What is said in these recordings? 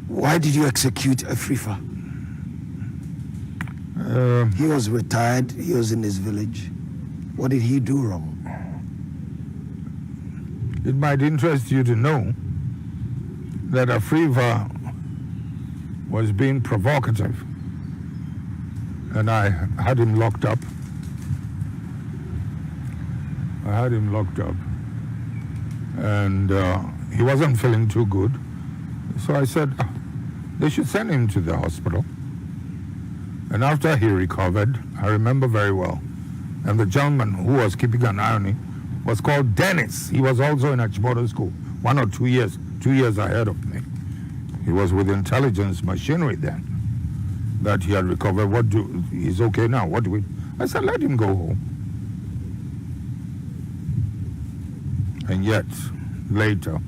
Why did you execute Afrifa? He was retired, he was in his village. What did he do wrong? It might interest you to know that Afrifa was being provocative, and I had him locked up. And he wasn't feeling too good. So I said, they should send him to the hospital. And after he recovered, I remember very well, and the gentleman who was keeping an eye on him was called Dennis. He was also in Achimota school, 1 or 2 years ahead of me. He was with intelligence machinery then, that he had recovered. He's okay now. What do we? I said, let him go home. And yet, later,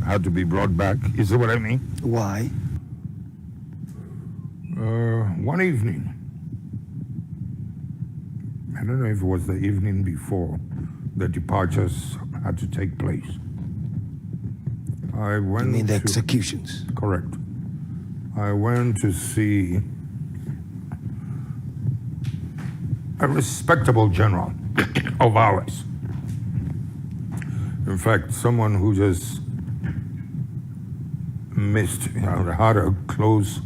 had to be brought back. You see what I mean? Why? One evening, I don't know if it was the evening before the departures had to take place. I went. You mean the executions? Correct. I went to see a respectable general of ours. In fact, someone who just had a close,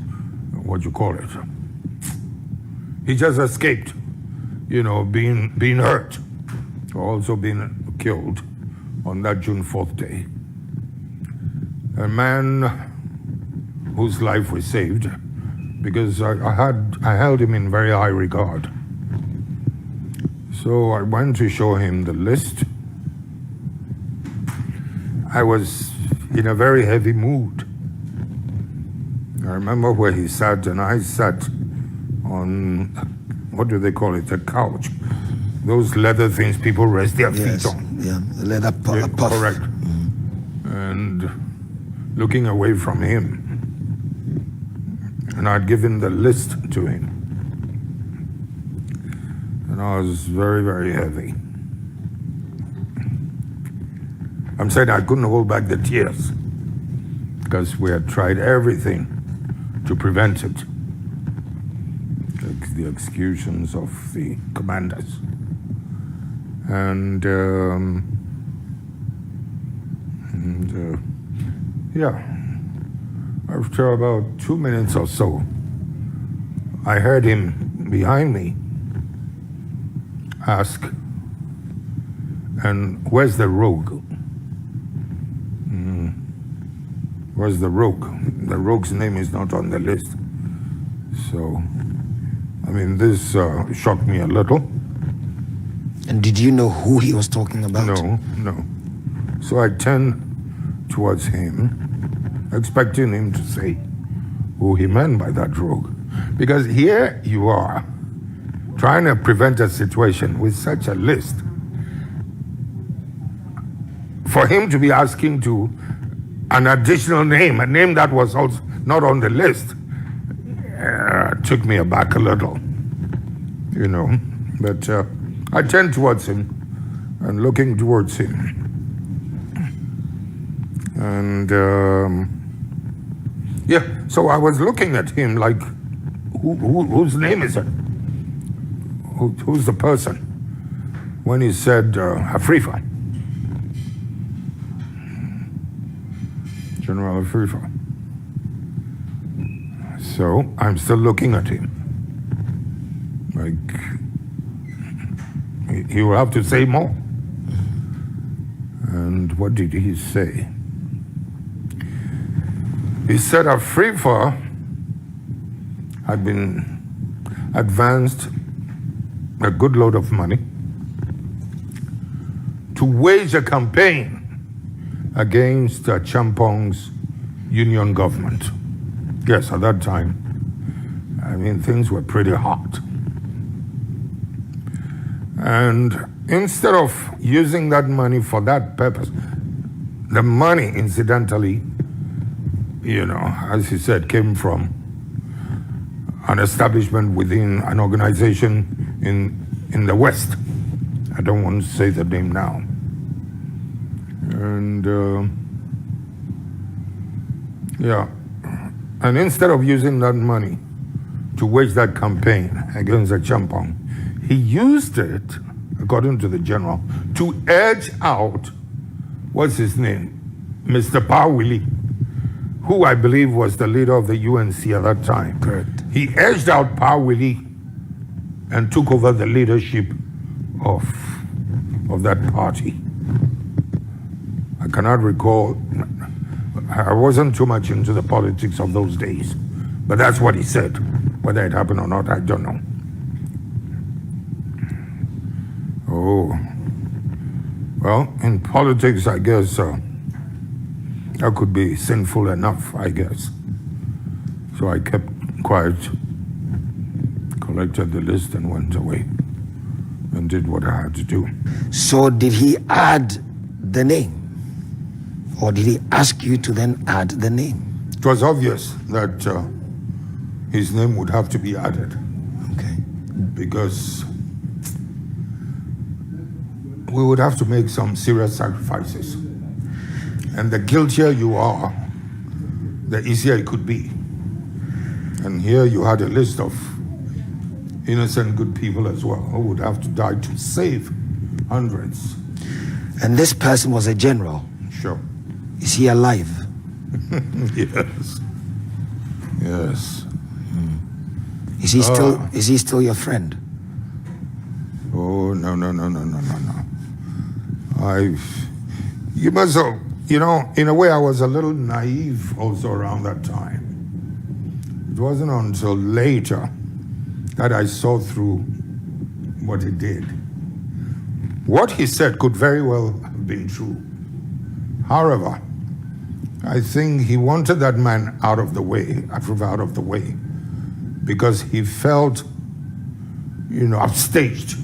what you call it? He just escaped, being hurt, also being killed on that June 4th day. A man whose life was saved because I held him in very high regard. So I went to show him the list. I was in a very heavy mood. I remember where he sat, and I sat on, what do they call it, a couch. Those leather things people rest their feet on. Yeah, the leather puff. Correct. And looking away from him. And I'd given the list to him. And I was very, very heavy. I'm saying I couldn't hold back the tears because we had tried everything to prevent it. The executions of the commanders. And after about 2 minutes or so, I heard him behind me ask, and where's the rogue? Where's the rogue? The rogue's name is not on the list. So, this shocked me a little. And did you know who he was talking about? No. So I turned towards him, expecting him to say who he meant by that rogue. Because here you are, trying to prevent a situation with such a list. For him to be asking to an additional name, a name that was also not on the list, took me aback a little, But I turned towards him and looking towards him. And so I was looking at him like, whose name is it? Who's the person? When he said Afrifa. General Afrifa. So I'm still looking at him. Like, he will have to say more. And what did he say? He said Afrifa had been advanced a good load of money to wage a campaign against Champong's union government. Yes, at that time, things were pretty hot. And instead of using that money for that purpose, the money, incidentally, as he said, came from an establishment within an organization in the West. I don't want to say the name now. And Yeah. And instead of using that money to wage that campaign against the Champong, he used it, according to the general, to edge out, what's his name? Mr. Pawili, who I believe was the leader of the UNC at that time. Correct. He edged out Pawili and took over the leadership of that party. I cannot recall. I wasn't too much into the politics of those days, but that's what he said. Whether it happened or not, I don't know. Oh, well, in politics, I guess that could be sinful enough, I guess. So I kept quiet, collected the list, and went away and did what I had to do. So did he add the name? Or did he ask you to then add the name? It was obvious that his name would have to be added. Okay. Because we would have to make some serious sacrifices. And the guiltier you are, the easier it could be. And here you had a list of innocent good people as well who would have to die to save hundreds. And this person was a general. Sure. Is he alive? Yes. Yes. Is he still your friend? Oh, no. You must have, in a way I was a little naive also around that time. It wasn't until later that I saw through what he did. What he said could very well have been true. However, I think he wanted that man out of the way, Afrifa out of the way, because he felt, upstaged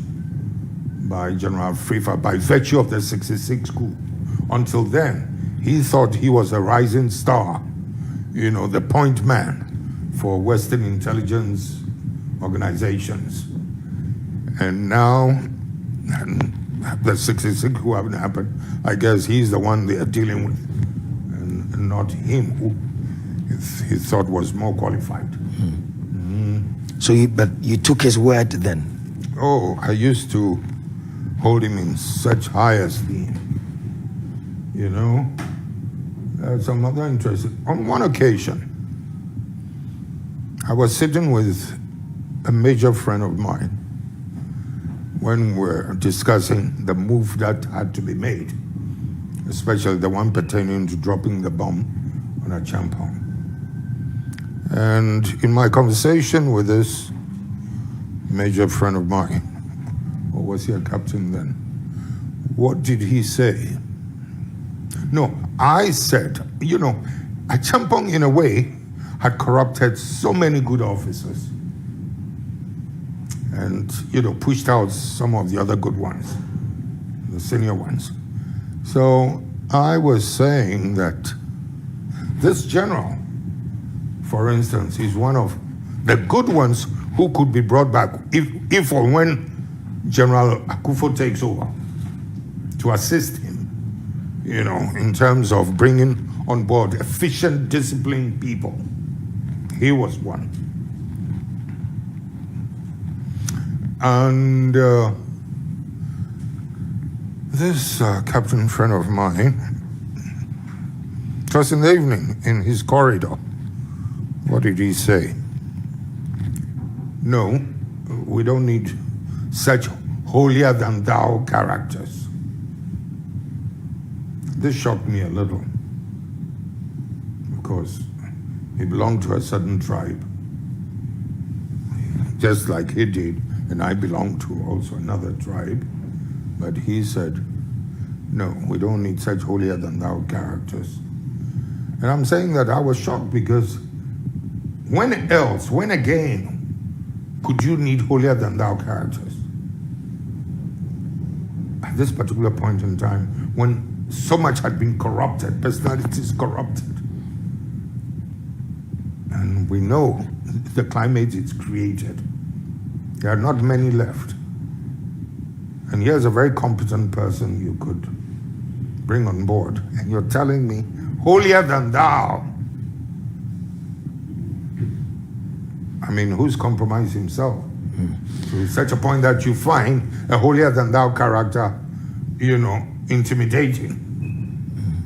by General Afrifa by virtue of the 66 coup. Until then, he thought he was a rising star, the point man for Western intelligence organizations. And now, the 66 coup haven't happened, I guess he's the one they are dealing with, and not him who he thought was more qualified. So you took his word then? Oh, I used to hold him in such high esteem. Some other interest. On one occasion, I was sitting with a major friend of mine when we're discussing the move that had to be made, especially the one pertaining to dropping the bomb on a Champong. And in my conversation with this major friend of mine, or was he a captain then? What did he say? No, I said, a Champong in a way had corrupted so many good officers and, pushed out some of the other good ones, the senior ones. So I was saying that this general, for instance, is one of the good ones who could be brought back if or when General Akufo takes over, to assist him, in terms of bringing on board efficient, disciplined people. He was one. And this captain friend of mine, it was in the evening in his corridor. What did he say? No, we don't need such holier-than-thou characters. This shocked me a little, because he belonged to a certain tribe, just like he did, and I belong to also another tribe. But he said, no, we don't need such holier-than-thou characters. And I'm saying that I was shocked, because when again, could you need holier-than-thou characters? At this particular point in time, when so much had been corrupted, personalities corrupted, and we know the climate it's created, there are not many left. And here's a very competent person you could bring on board, and you're telling me, holier than thou. I mean, who's compromised himself? To such a point that you find a holier-than-thou character, intimidating.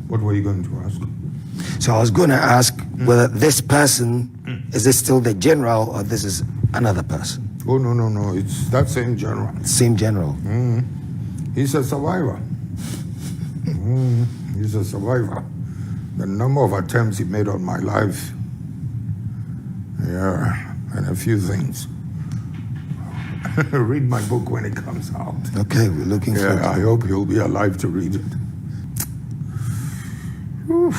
What were you going to ask? So I was going to ask whether this person, is this still the general or this is another person? Oh, no. It's that same general. Same general. He's a survivor. He's a survivor. The number of attempts he made on my life, and a few things. Read my book when it comes out. Okay, we're looking forward to it. I hope you'll be alive to read it. Oof.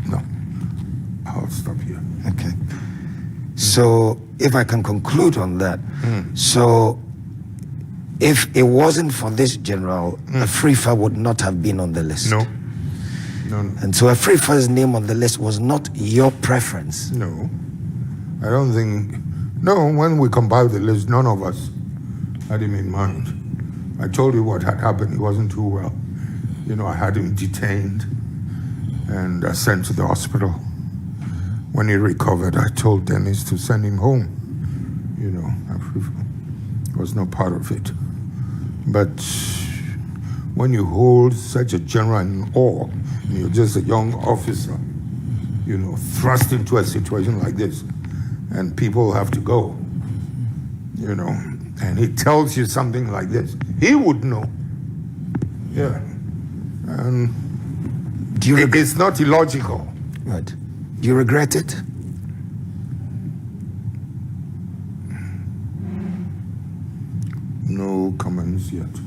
No, I'll stop here. Okay. So, if I can conclude on that, so if it wasn't for this general, Afrifa would not have been on the list. No. And so Afrifa's name on the list was not your preference. No. I don't think. No, when we compiled the list, none of us had him in mind. I told you what had happened. He wasn't too well. I had him detained and sent to the hospital. When he recovered, I told Dennis to send him home. Afrifa was not part of it. But when you hold such a general in awe, and you're just a young officer, thrust into a situation like this, and people have to go, and he tells you something like this, he would know. Yeah. And it's not illogical. Right. Do you regret it? No comments yet.